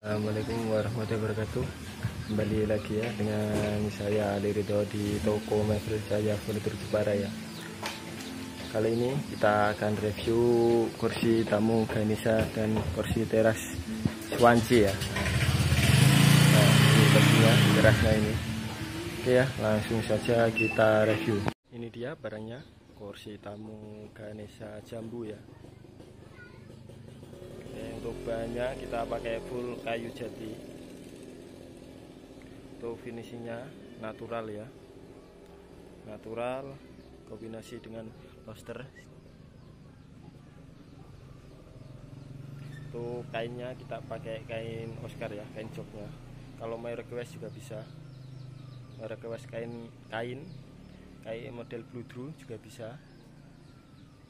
Assalamualaikum warahmatullahi wabarakatuh. Kembali lagi ya dengan saya Ali Ridho di toko mebel Jaya Furnitur Jepara ya. Kali ini kita akan review kursi tamu Ganesha dan kursi teras Swanji ya. Nah, ini kursinya, terasnya ini. Oke ya, langsung saja kita review. Ini dia barangnya, kursi tamu Ganesha Jambu ya. Untuk bahannya kita pakai full kayu jati. Untuk finishingnya natural ya, natural kombinasi dengan poster. Untuk kainnya kita pakai kain Oscar ya, kain joknya. Kalau mau request juga bisa, mau request kain model blue drew juga bisa.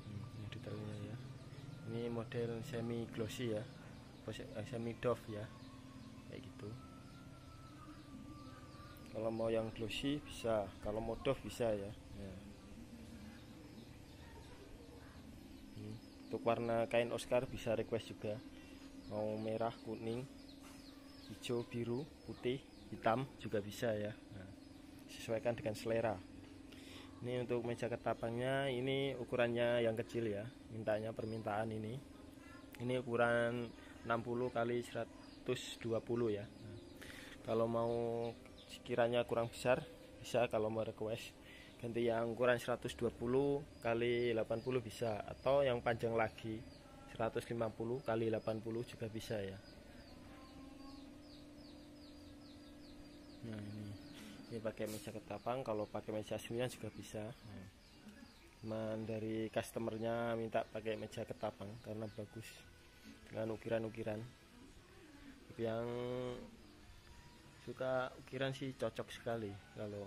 Ini detailnya ya. Ini model semi glossy ya, semi doff ya, kayak gitu. Kalau mau yang glossy bisa, kalau mau doff bisa ya. Untuk warna kain Oscar bisa request juga, mau merah, kuning, hijau, biru, putih, hitam juga bisa ya. Nah, sesuaikan dengan selera. Ini untuk meja ketapangnya, ini ukurannya yang kecil ya, permintaan ini ukuran 60 kali 120 ya. Nah, kalau mau sekiranya kurang besar bisa, kalau mau request ganti yang ukuran 120 kali 80 bisa, atau yang panjang lagi 150 kali 80 juga bisa ya. Nah, ini pakai meja ketapang, kalau pakai meja aslinya juga bisa. Cuman dari customernya minta pakai meja ketapang karena bagus dengan ukiran-ukiran. Yang suka ukiran sih cocok sekali kalau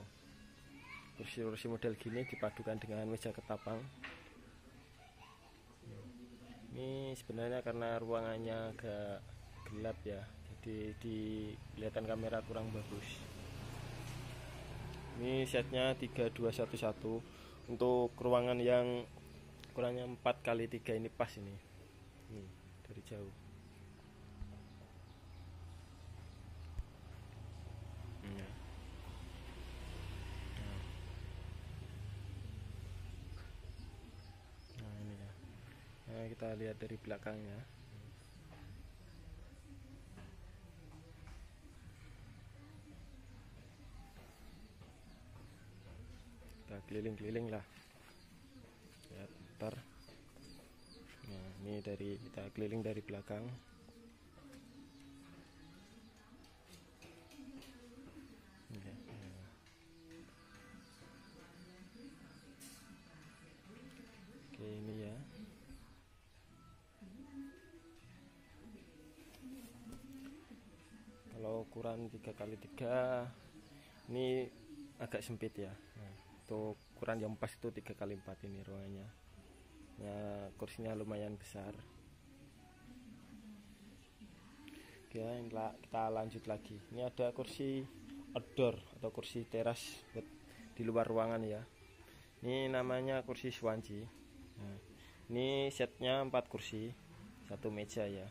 kursi-kursi model gini dipadukan dengan meja ketapang. Ini sebenarnya karena ruangannya agak gelap ya, jadi kelihatan kamera kurang bagus. Ini setnya 3211. Untuk ruangan yang ukurannya 4x3 ini pas ini. Dari jauh. Nah, ini ya. Nah, kita lihat dari belakangnya. Kita keliling-keliling lah ya, ntar. Nah, ini kita keliling dari belakang. Ya, ya. Oke, ini ya. Kalau ukuran 3x3 ini agak sempit ya. Nah, untuk ukuran yang pas itu 3x4 ini ruangannya. Ya, kursinya lumayan besar. Oke, kita lanjut lagi. Ini ada kursi outdoor atau kursi teras buat di luar ruangan ya. Ini namanya kursi Swanji. Nah, ini setnya 4 kursi, 1 meja ya.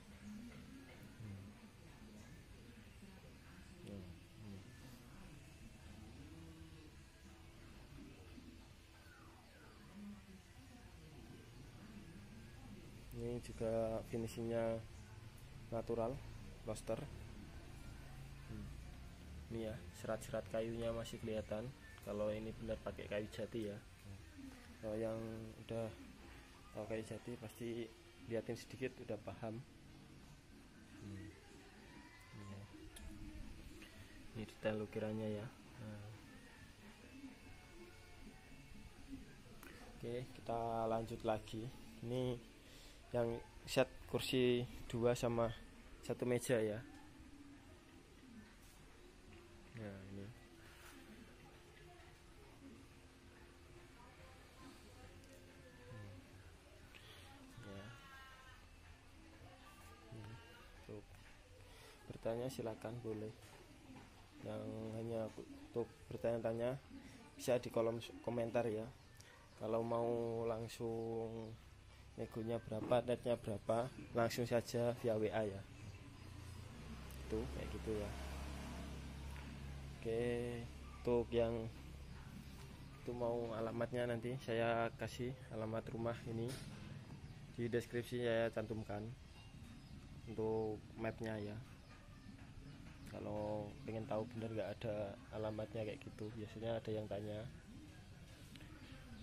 Ini juga finishingnya natural poster. Ini ya, serat-serat kayunya masih kelihatan kalau ini benar pakai kayu jati ya. Kalau yang udah Kalau kayu jati pasti liatin sedikit udah paham. Ini detail ukirannya ya. Oke, kita lanjut lagi. Ini yang set kursi 2 sama 1 meja ya. Nah, ini. Untuk bertanya silakan boleh. Yang hanya untuk bertanya-tanya bisa di kolom komentar ya. Kalau mau langsung negonya berapa, netnya berapa, langsung saja via WA ya. Itu kayak gitu ya. Oke, untuk yang itu mau alamatnya nanti saya kasih alamat rumah ini di deskripsi, saya cantumkan untuk mapnya ya. Kalau pengen tahu bener nggak ada alamatnya kayak gitu, biasanya ada yang tanya.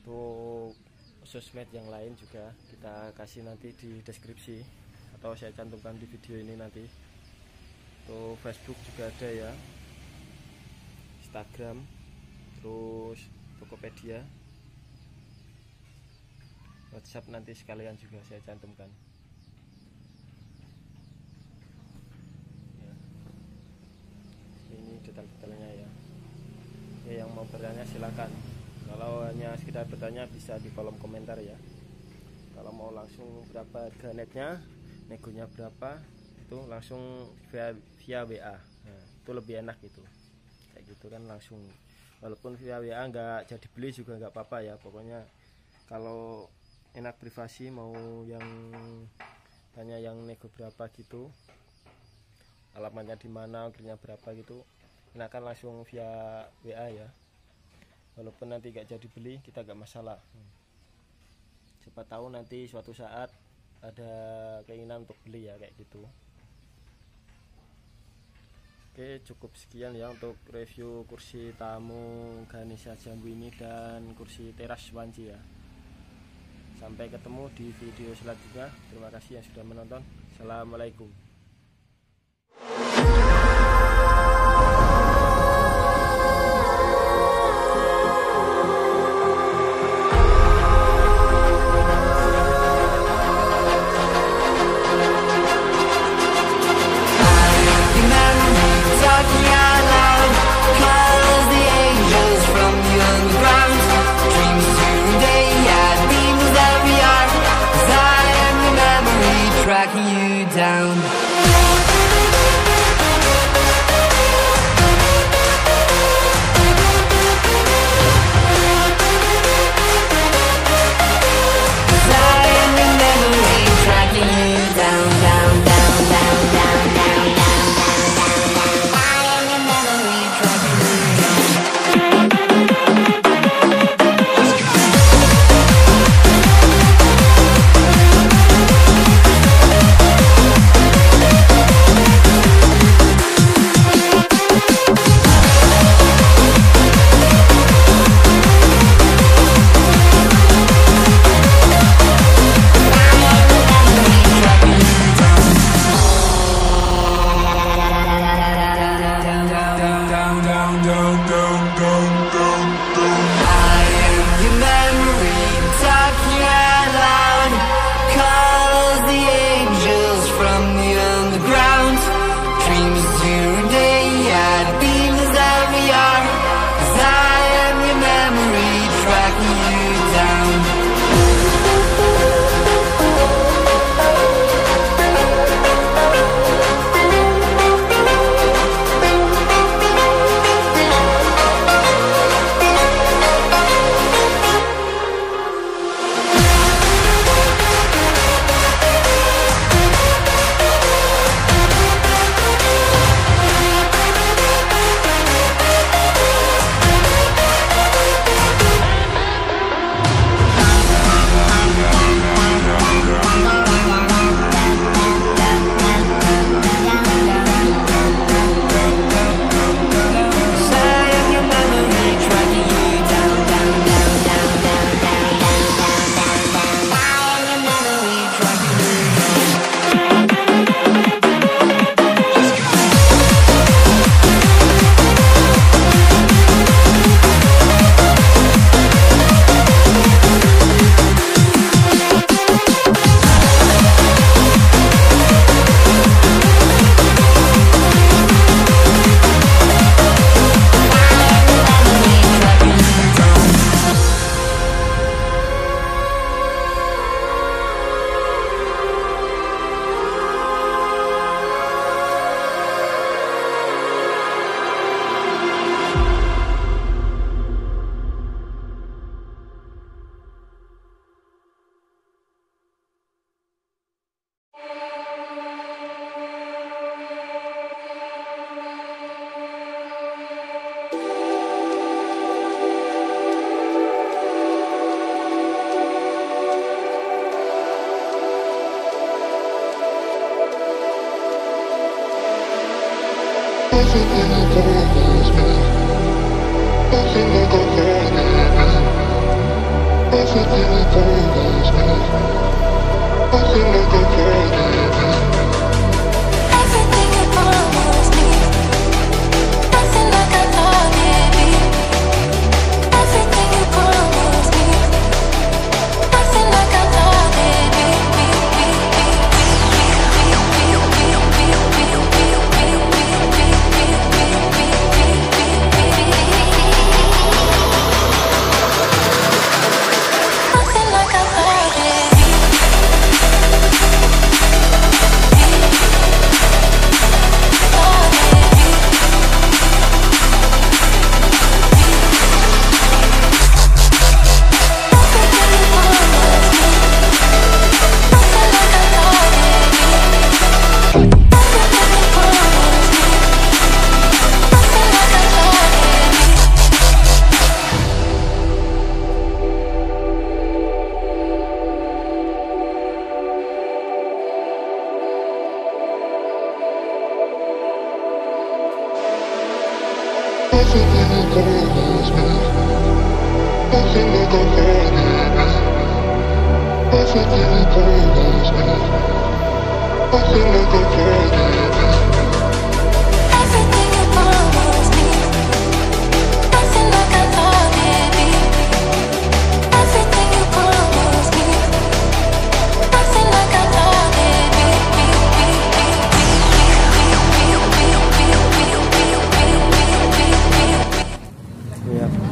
Untuk sosmed yang lain juga kita kasih nanti di deskripsi atau saya cantumkan di video ini nanti. Untuk Facebook juga ada ya, Instagram, terus Tokopedia, WhatsApp nanti sekalian juga saya cantumkan. Ini detail-detailnya ya. Oke, yang mau bertanya silakan. Kalau hanya sekedar bertanya bisa di kolom komentar ya. Kalau mau langsung berapa harga netnya, negonya berapa, itu langsung via WA. Nah, itu lebih enak gitu. Kayak gitu kan langsung. Walaupun via WA nggak jadi beli juga nggak apa-apa ya. Pokoknya kalau enak privasi, mau yang tanya yang nego berapa gitu, alamatnya di mana, ongkirnya berapa gitu, enakan langsung via WA ya. Walaupun nanti gak jadi beli, kita gak masalah. Siapa tahu nanti suatu saat ada keinginan untuk beli ya, kayak gitu. Oke, cukup sekian ya untuk review kursi tamu Ganesha Jambu ini dan kursi teras Wanci ya. Sampai ketemu di video selanjutnya. Terima kasih yang sudah menonton. Assalamualaikum. Tracking you down.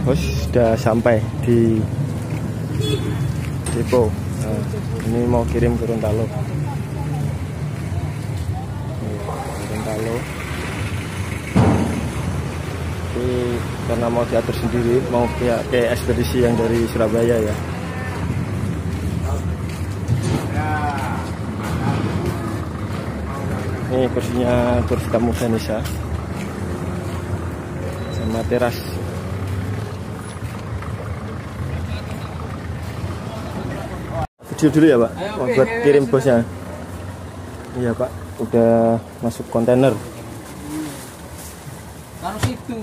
Bos sudah sampai di depo. Nah, ini mau kirim ke Gorontalo. Gorontalo. Ini karena mau diatur sendiri, mau kayak ekspedisi yang dari Surabaya ya. Ini kursinya kursi tamu Vanessa sama teras. Video dulu ya Pak, buat kirim bosnya. Iya Pak, udah masuk kontainer. Taruh situ.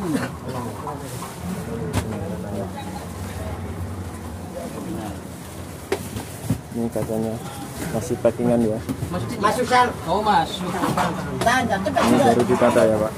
Ini katanya masih packingan ya. Masuk Sal. Oh masuk. Ini baru ditata ya Pak.